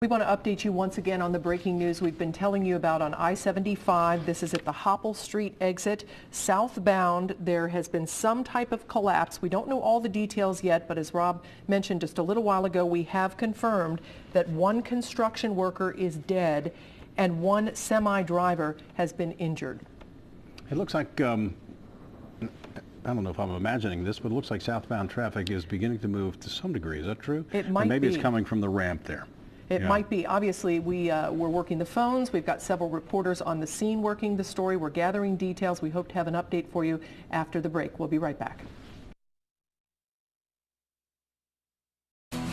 We want to update you once again on the breaking news we've been telling you about on I-75. This is at the Hopple Street exit. Southbound, there has been some type of collapse. We don't know all the details yet, but as Rob mentioned just a little while ago, we have confirmed that one construction worker is dead and one semi-driver has been injured. It looks like, I don't know if I'm imagining this, but it looks like southbound traffic is beginning to move to some degree. Is that true? It might be. Or maybe it's coming from the ramp there. It might be. Obviously, we're working the phones. We've got several reporters on the scene working the story. We're gathering details. We hope to have an update for you after the break. We'll be right back.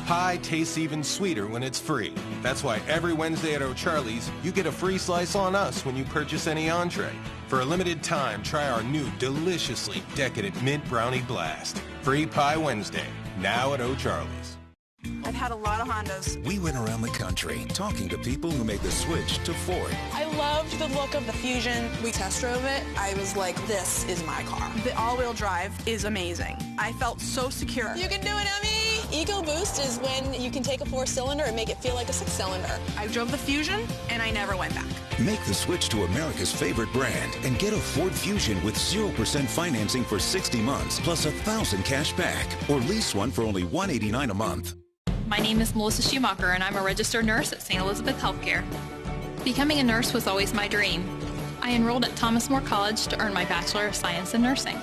Pie tastes even sweeter when it's free. That's why every Wednesday at O'Charlie's, you get a free slice on us when you purchase any entree. For a limited time, try our new deliciously decadent Mint Brownie Blast. Free Pie Wednesday, now at O'Charlie's. I've had a lot of Hondas. We went around the country talking to people who made the switch to Ford. I loved the look of the Fusion. We test drove it. I was like, this is my car. The all-wheel drive is amazing. I felt so secure. You can do it, Emmy! EcoBoost is when you can take a 4-cylinder and make it feel like a 6-cylinder. I drove the Fusion, and I never went back. Make the switch to America's favorite brand and get a Ford Fusion with 0% financing for 60 months plus $1,000 cash back, or lease one for only $189 a month. My name is Melissa Schumacher, and I'm a registered nurse at St. Elizabeth Healthcare. Becoming a nurse was always my dream. I enrolled at Thomas More College to earn my Bachelor of Science in Nursing.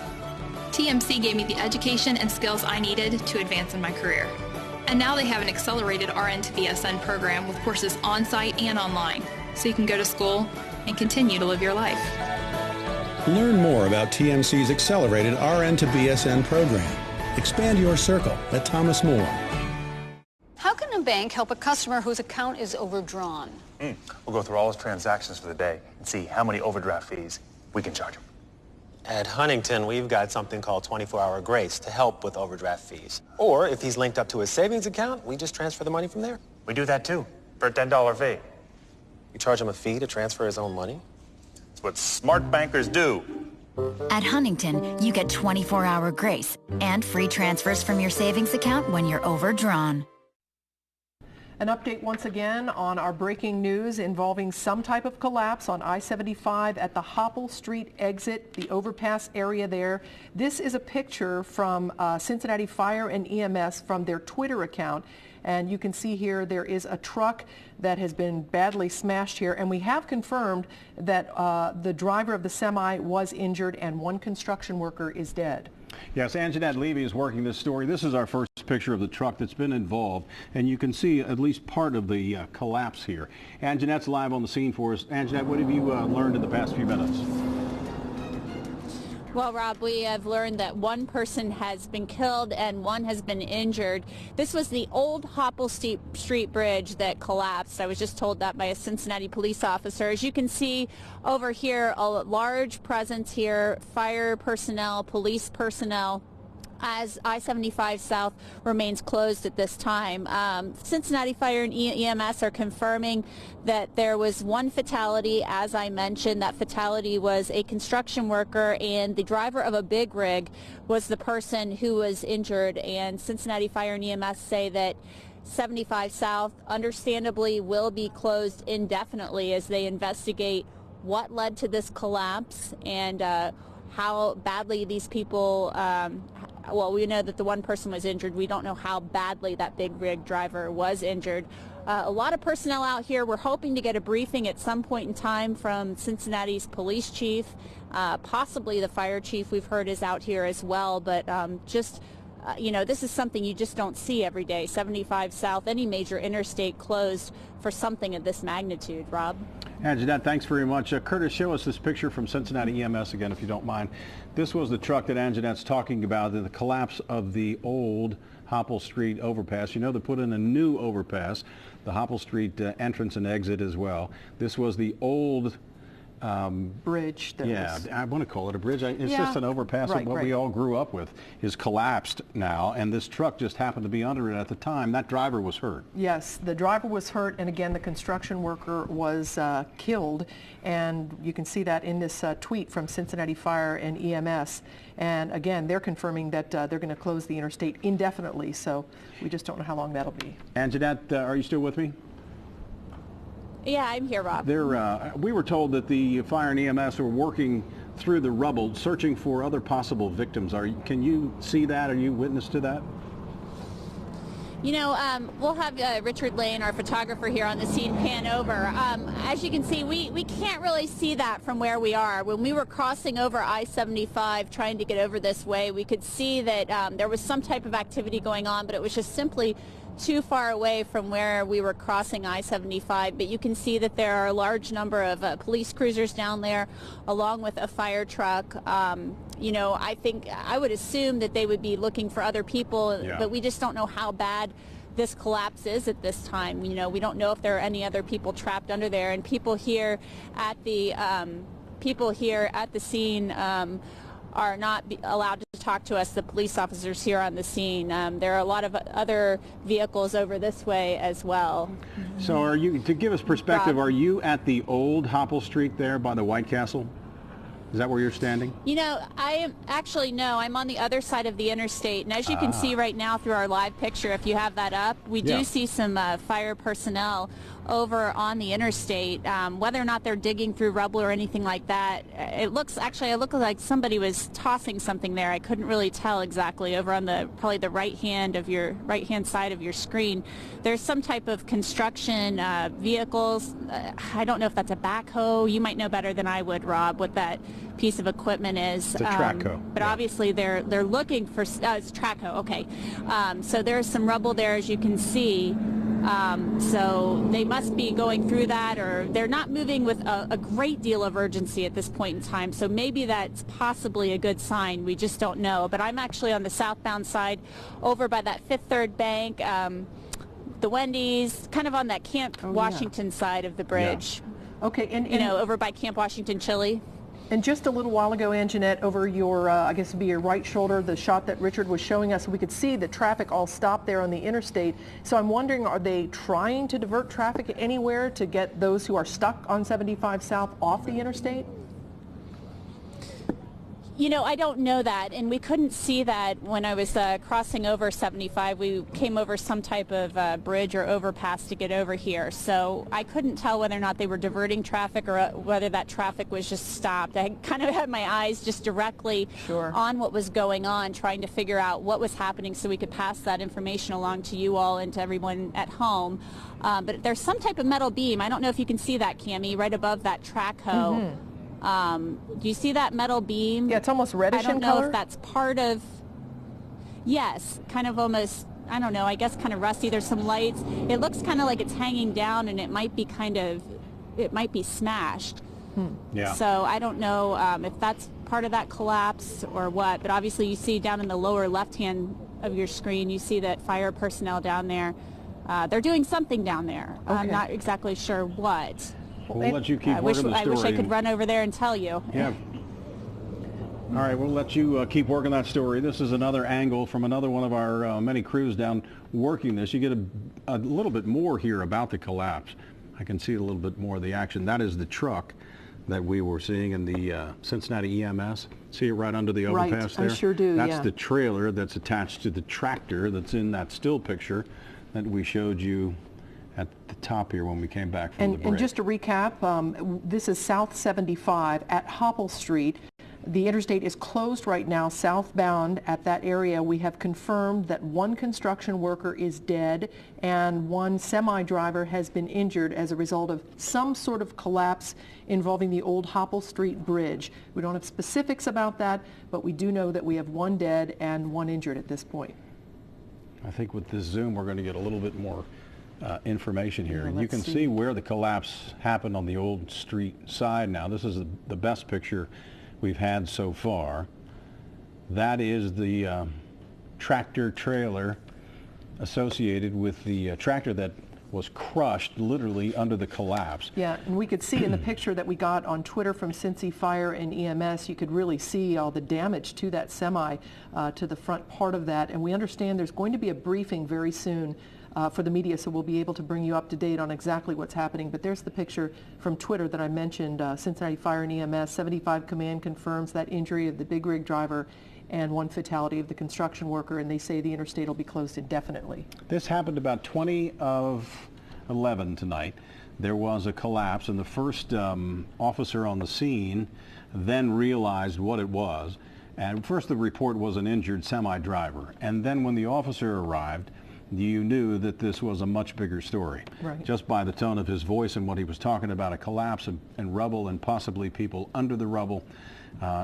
TMC gave me the education and skills I needed to advance in my career. And now they have an accelerated RN to BSN program with courses on-site and online, so you can go to school and continue to live your life. Learn more about TMC's accelerated RN to BSN program. Expand your circle at Thomas More. How can a bank help a customer whose account is overdrawn? We'll go through all his transactions for the day and see how many overdraft fees we can charge him. At Huntington, we've got something called 24-hour grace to help with overdraft fees. Or if he's linked up to his savings account, we just transfer the money from there. We do that too, for a $10 fee. You charge him a fee to transfer his own money? It's what smart bankers do. At Huntington, you get 24-hour grace and free transfers from your savings account when you're overdrawn. An update once again on our breaking news involving some type of collapse on I-75 at the Hopple Street exit, the overpass area there. This is a picture from Cincinnati Fire and EMS from their Twitter account. And you can see here there is a truck that has been badly smashed here. And we have confirmed that the driver of the semi was injured and one construction worker is dead. Yes, Anjanette Levy is working this story. This is our first picture of the truck that's been involved, and you can see at least part of the collapse here. Anjanette's live on the scene for us. Anjanette, what have you learned in the past few minutes? Well, Rob, we have learned that one person has been killed and one has been injured. This was the old Hopple Street bridge that collapsed. I was just told that by a Cincinnati police officer. As you can see over here, a large presence here, fire personnel, police personnel, as I-75 South remains closed at this time. Cincinnati Fire and EMS are confirming that there was one fatality. As I mentioned, that fatality was a construction worker, and the driver of a big rig was the person who was injured. And Cincinnati Fire and EMS say that 75 South understandably will be closed indefinitely as they investigate what led to this collapse and how badly these people well, we know that the one person was injured. We don't know how badly that big rig driver was injured. A lot of personnel out here. We're hoping to get a briefing at some point in time from Cincinnati's police chief. Possibly the fire chief we've heard is out here as well. But you know, this is something you just don't see every day. 75 South, any major interstate closed for something of this magnitude. Rob? Anjanette, thanks very much. Curtis, show us this picture from Cincinnati EMS again, if you don't mind. This was the truck that Anjanette's talking about, the collapse of the old Hopple Street overpass. You know, they put in a new overpass, the Hopple Street entrance and exit as well. This was the old bridge. I want to call it a bridge. It's just an overpass of what we all grew up with is collapsed now, and this truck just happened to be under it at the time. That driver was hurt. Yes, the driver was hurt, and again, the construction worker was killed, and you can see that in this tweet from Cincinnati Fire and EMS. And again, they're confirming that they're going to close the interstate indefinitely, so we just don't know how long that'll be. Anjanette, are you still with me? Yeah, I'm here, Rob. We were told that the fire and EMS were working through the rubble, searching for other possible victims. Can you see that? Are you witness to that? You know, we'll have Richard Lane, our photographer here on the scene, pan over. As you can see, we can't really see that from where we are. When we were crossing over I-75 trying to get over this way, we could see that there was some type of activity going on, but it was just simply too far away from where we were crossing I-75. But you can see that there are a large number of police cruisers down there, along with a fire truck. You know, I would assume that they would be looking for other people, but we just don't know how bad this collapse is at this time. You know, we don't know if there are any other people trapped under there, and people here at the scene are not allowed to talk to us, the police officers here on the scene. There are a lot of other vehicles over this way as well. So to give us perspective, Rob, are you at the old Hopple Street there by the White Castle? Is that where you're standing? You know, no, I'm on the other side of the interstate, and as you can see right now through our live picture, if you have that up, we do see some fire personnel over on the interstate. Whether or not they're digging through rubble or anything like that, it looks like somebody was tossing something there. I couldn't really tell exactly. Over on probably the right hand side of your screen, there's some type of construction vehicles. I don't know if that's a backhoe. You might know better than I would, Rob, what that piece of equipment is. It's a track hoe. But obviously they're looking for it's track hoe. Okay, so there's some rubble there, as you can see. So they must be going through that, or they're not moving with a great deal of urgency at this point in time. So maybe that's possibly a good sign. We just don't know. But I'm actually on the southbound side, over by that Fifth Third Bank, the Wendy's, kind of on that Camp Washington side of the bridge. Yeah. Okay, and you know, over by Camp Washington, Chile. And just a little while ago, Anjanette, over your, I guess it'd be your right shoulder, the shot that Richard was showing us, we could see the traffic all stopped there on the interstate. So I'm wondering, are they trying to divert traffic anywhere to get those who are stuck on 75 South off the interstate? You know, I don't know that, and we couldn't see that when I was crossing over 75. We came over some type of bridge or overpass to get over here, so I couldn't tell whether or not they were diverting traffic or whether that traffic was just stopped. I kind of had my eyes just directly on what was going on, trying to figure out what was happening so we could pass that information along to you all and to everyone at home. But there's some type of metal beam. I don't know if you can see that, Cammie, right above that track hoe. Mm-hmm. Do you see that metal beam? Yeah, it's almost reddish in color. I don't know if that's part of, yes, kind of almost, I don't know, I guess kind of rusty. There's some lights. It looks kind of like it's hanging down, and it might be smashed. Yeah. So I don't know if that's part of that collapse or what, but obviously you see down in the lower left hand of your screen, you see that fire personnel down there. They're doing something down there. Okay. I'm not exactly sure what. We'll let you keep working the story. I wish I could run over there and tell you. Yeah. All right, we'll let you keep working that story. This is another angle from another one of our many crews down working this. You get a little bit more here about the collapse. I can see a little bit more of the action. That is the truck that we were seeing in the Cincinnati EMS. See it right under the overpass there? I sure do, That's the trailer that's attached to the tractor that's in that still picture that we showed you at the top here when we came back from the break. And just to recap, this is South 75 at Hopple Street. The interstate is closed right now southbound at that area. We have confirmed that one construction worker is dead and one semi-driver has been injured as a result of some sort of collapse involving the old Hopple Street bridge. We don't have specifics about that, but we do know that we have one dead and one injured at this point. I think with this zoom we're going to get a little bit more information here. Well, you can see where the collapse happened on the old street side now. This is the best picture we've had so far. That is the tractor trailer associated with the tractor that was crushed literally under the collapse. Yeah, and we could see in the picture that we got on Twitter from Cincy Fire and EMS, you could really see all the damage to that semi, to the front part of that. And we understand there's going to be a briefing very soon for the media, so we'll be able to bring you up to date on exactly what's happening. But there's the picture from Twitter that I mentioned. Cincinnati Fire and EMS, 75 Command confirms that injury of the big rig driver and one fatality of the construction worker, and they say the interstate will be closed indefinitely. This happened about 20 of 11 tonight. There was a collapse, and the first officer on the scene then realized what it was. And first the report was an injured semi-driver. And then when the officer arrived, you knew that this was a much bigger story. Right. Just by the tone of his voice and what he was talking about, a collapse and rubble and possibly people under the rubble.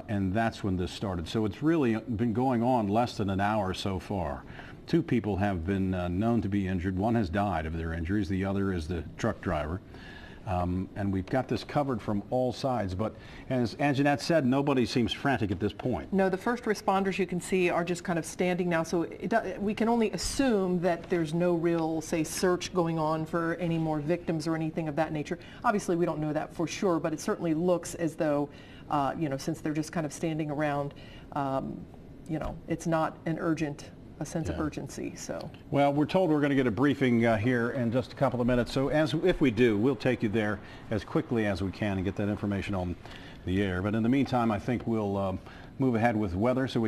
And that's when this started. So it's really been going on less than an hour so far. 2 people have been known to be injured. One has died of their injuries. The other is the truck driver. And we've got this covered from all sides. But as Anjanette said, nobody seems frantic at this point. No, the first responders you can see are just kind of standing now. So we can only assume that there's no real, say, search going on for any more victims or anything of that nature. Obviously, we don't know that for sure, but it certainly looks as though, since they're just kind of standing around, it's not a sense of urgency. So, well, we're told we're going to get a briefing here in just a couple of minutes. So if we do, we'll take you there as quickly as we can and get that information on the air. But in the meantime, I think we'll move ahead with weather so we